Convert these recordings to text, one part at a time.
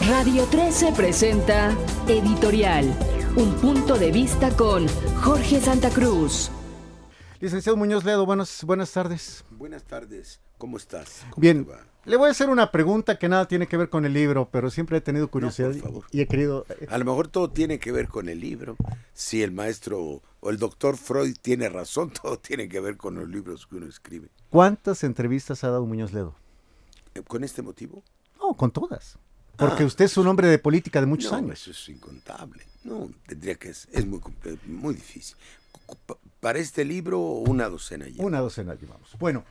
Radio 13 presenta Editorial, un punto de vista con Jorge Santa Cruz. Licenciado Muñoz Ledo, buenas tardes. Buenas tardes, ¿cómo estás? ¿Cómo Bien, te va? le voy a hacer una pregunta que nada tiene que ver con el libro, pero siempre he tenido curiosidad por favor. y he querido... A lo mejor todo tiene que ver con el libro. Si el maestro o el doctor Freud tiene razón, todo tiene que ver con los libros que uno escribe. ¿Cuántas entrevistas ha dado Muñoz Ledo? ¿Con este motivo? No, con todas. Porque usted es un hombre de política de muchos No, años. eso es incontable. No, tendría que es muy difícil. Para este libro, una docena ya. Una docena llevamos. Bueno,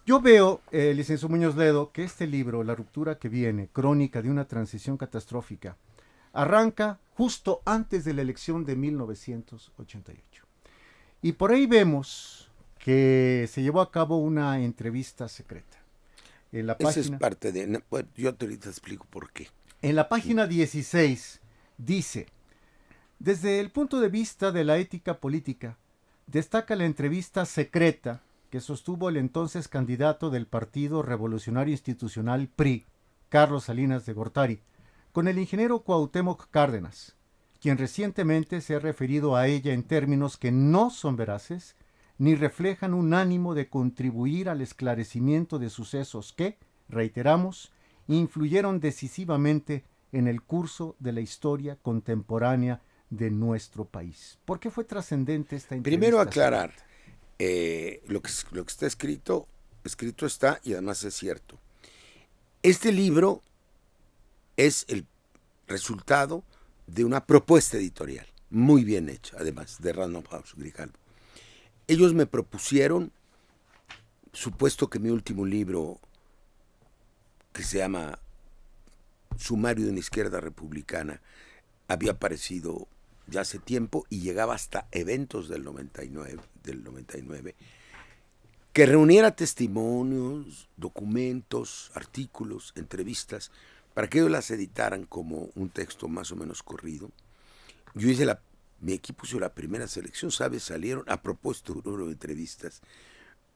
yo veo, licenciado Muñoz Ledo, que este libro, La ruptura que viene, crónica de una transición catastrófica, arranca justo antes de la elección de 1988. Y por ahí vemos que se llevó a cabo una entrevista secreta. En la Esa página, es parte de... Bueno, yo ahorita explico por qué. en la página 16 dice: desde el punto de vista de la ética política, destaca la entrevista secreta que sostuvo el entonces candidato del Partido Revolucionario Institucional PRI, Carlos Salinas de Gortari, con el ingeniero Cuauhtémoc Cárdenas, quien recientemente se ha referido a ella en términos que no son veraces ni reflejan un ánimo de contribuir al esclarecimiento de sucesos que, reiteramos, influyeron decisivamente en el curso de la historia contemporánea de nuestro país. ¿Por qué fue trascendente esta entrevista? Primero aclarar, lo que está escrito está y además es cierto. Este libro es el resultado de una propuesta editorial muy bien hecha, además, de Random House Grijalvo. Ellos me propusieron, supuesto que mi último libro, que se llama Sumario de una izquierda republicana, había aparecido ya hace tiempo y llegaba hasta eventos del 99, que reuniera testimonios, documentos, artículos, entrevistas, para que ellos las editaran como un texto más o menos corrido. Yo hice mi equipo hizo la primera selección, ¿sabes? Salieron, a propósito de un número de entrevistas,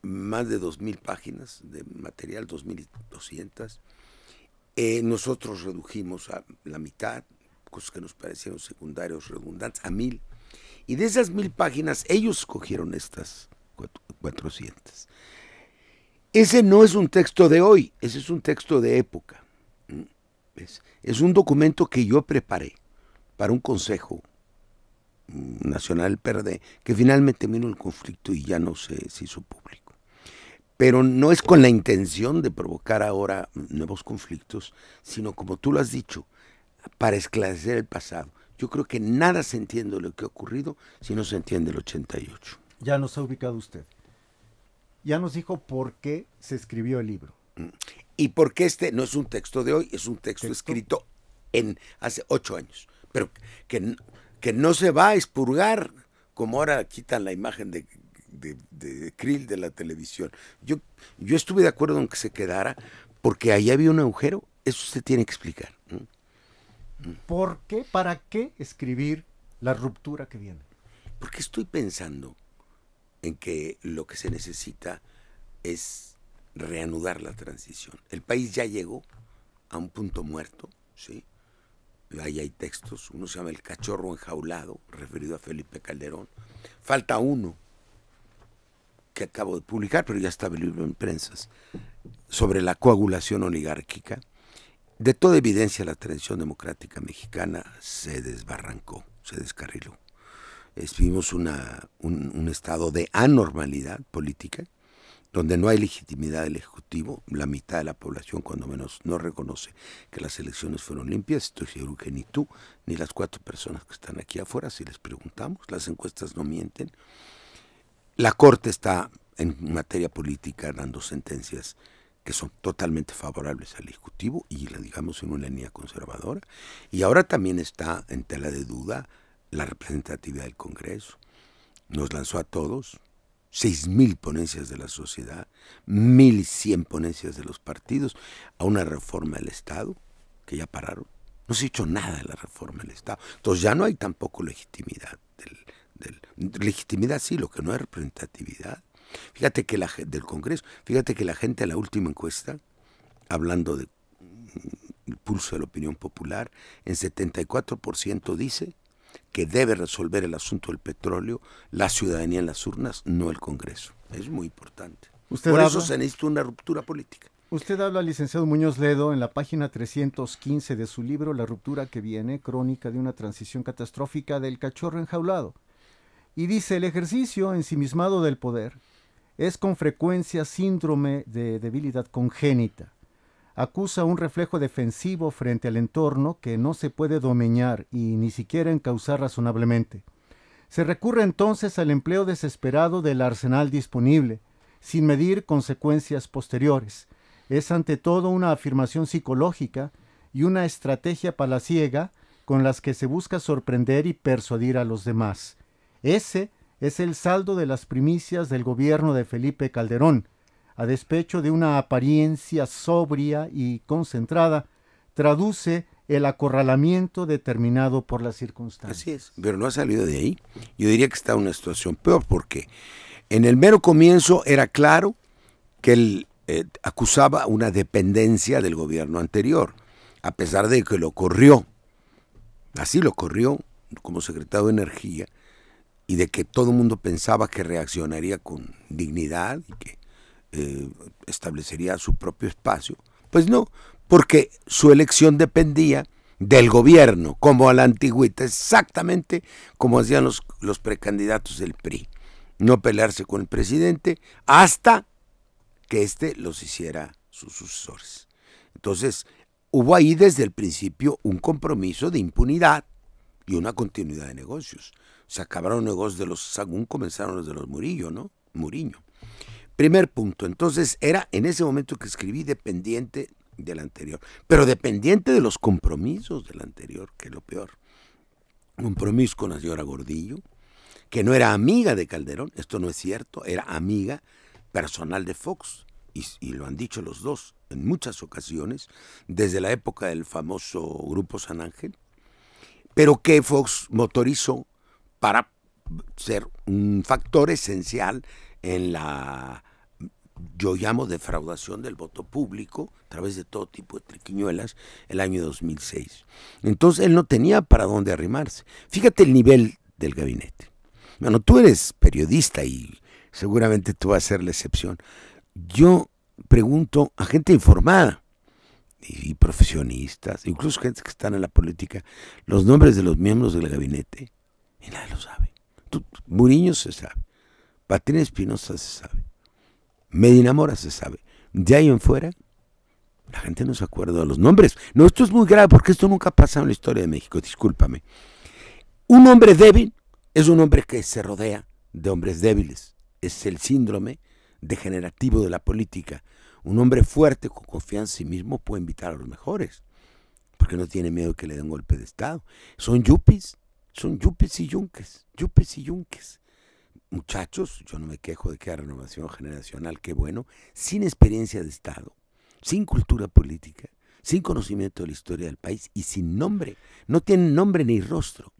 más de 2,000 páginas de material, 2,200. Nosotros redujimos a la mitad, cosas que nos parecieron secundarios, redundantes, a 1,000. Y de esas 1,000 páginas, ellos escogieron estas 400. Ese no es un texto de hoy, ese es un texto de época. Es un documento que yo preparé para un consejo nacional PRD, que finalmente vino el conflicto y ya no se hizo público. Pero no es con la intención de provocar ahora nuevos conflictos, sino, como tú lo has dicho, para esclarecer el pasado. Yo creo que nada se entiende de lo que ha ocurrido si no se entiende el 88. Ya nos ha ubicado usted. Ya nos dijo por qué se escribió el libro. Y porque este no es un texto de hoy, es un texto escrito hace 8 años. Pero que no se va a expurgar, como ahora quitan la imagen de Krill de la televisión. Yo estuve de acuerdo en que se quedara, porque ahí había un agujero. Eso se tiene que explicar. ¿Por qué? ¿Para qué escribir La ruptura que viene? Porque estoy pensando en que lo que se necesita es reanudar la transición. El país ya llegó a un punto muerto, ¿sí? Ahí hay textos, uno se llama El cachorro enjaulado, referido a Felipe Calderón. Falta uno que acabo de publicar, pero ya estaba el libro en prensas, sobre la coagulación oligárquica. De toda evidencia, la transición democrática mexicana se desbarrancó, se descarriló. Vivimos un estado de anormalidad política, donde no hay legitimidad del Ejecutivo. La mitad de la población, cuando menos, no reconoce que las elecciones fueron limpias. Estoy seguro que ni tú, ni las 4 personas que están aquí afuera, si les preguntamos, las encuestas no mienten. La Corte está, en materia política, dando sentencias que son totalmente favorables al Ejecutivo y, digamos, en una línea conservadora. Y ahora también está en tela de duda la representatividad del Congreso. Nos lanzó a todos 6,000 ponencias de la sociedad, 1,100 ponencias de los partidos, a una reforma del Estado, que ya pararon. No se ha hecho nada de la reforma del Estado. Entonces ya no hay tampoco legitimidad. Legitimidad sí, lo que no hay representatividad. Fíjate que la gente a la última encuesta, hablando de pulso de la opinión popular, en 74% dice que debe resolver el asunto del petróleo la ciudadanía en las urnas, no el Congreso. Es muy importante. Por eso se necesita una ruptura política. Usted habla, licenciado Muñoz Ledo, en la página 315 de su libro La ruptura que viene, crónica de una transición catastrófica del cachorro enjaulado. Y dice, el ejercicio ensimismado del poder es con frecuencia síndrome de debilidad congénita. Acusa un reflejo defensivo frente al entorno que no se puede domeñar y ni siquiera encauzar razonablemente. Se recurre entonces al empleo desesperado del arsenal disponible, sin medir consecuencias posteriores. Es ante todo una afirmación psicológica y una estrategia palaciega con las que se busca sorprender y persuadir a los demás. Ese es el saldo de las primicias del gobierno de Felipe Calderón. A despecho de una apariencia sobria y concentrada, traduce el acorralamiento determinado por las circunstancias. Así es, pero no ha salido de ahí. Yo diría que está en una situación peor, porque en el mero comienzo era claro que él acusaba una dependencia del gobierno anterior, a pesar de que lo corrió. Así lo corrió como secretario de Energía, y de que todo el mundo pensaba que reaccionaría con dignidad y que establecería su propio espacio. Pues no, porque su elección dependía del gobierno, como a la antigüita, exactamente como hacían los precandidatos del PRI. No pelearse con el presidente hasta que éste los hiciera sus sucesores. Entonces, hubo ahí desde el principio un compromiso de impunidad y una continuidad de negocios. Se acabaron los negocios de los Sagún, comenzaron los de los Murillo, ¿no? Muriño. Primer punto, entonces era en ese momento que escribí dependiente del anterior, pero dependiente de los compromisos del anterior, que es lo peor. Compromiso con la señora Gordillo, que no era amiga de Calderón, esto no es cierto, era amiga personal de Fox, y lo han dicho los dos en muchas ocasiones, desde la época del famoso Grupo San Ángel, pero que Fox motorizó para ser un factor esencial en la, yo llamo, defraudación del voto público a través de todo tipo de triquiñuelas el año 2006. Entonces él no tenía para dónde arrimarse. Fíjate el nivel del gabinete. Bueno, tú eres periodista y seguramente tú vas a ser la excepción. Yo pregunto a gente informada y profesionistas, incluso gente que están en la política, los nombres de los miembros del gabinete, y nadie lo sabe. Muriño se sabe. Patricia Espinosa se sabe. Medina Mora se sabe. De ahí en fuera, la gente no se acuerda de los nombres. No, esto es muy grave porque esto nunca ha pasado en la historia de México, discúlpame. Un hombre débil es un hombre que se rodea de hombres débiles. Es el síndrome degenerativo de la política. Un hombre fuerte, con confianza en sí mismo, puede invitar a los mejores, porque no tiene miedo que le den un golpe de Estado. Son yuppies y yunques. Muchachos, yo no me quejo de que haya renovación generacional, qué bueno, sin experiencia de Estado, sin cultura política, sin conocimiento de la historia del país y sin nombre. No tienen nombre ni rostro.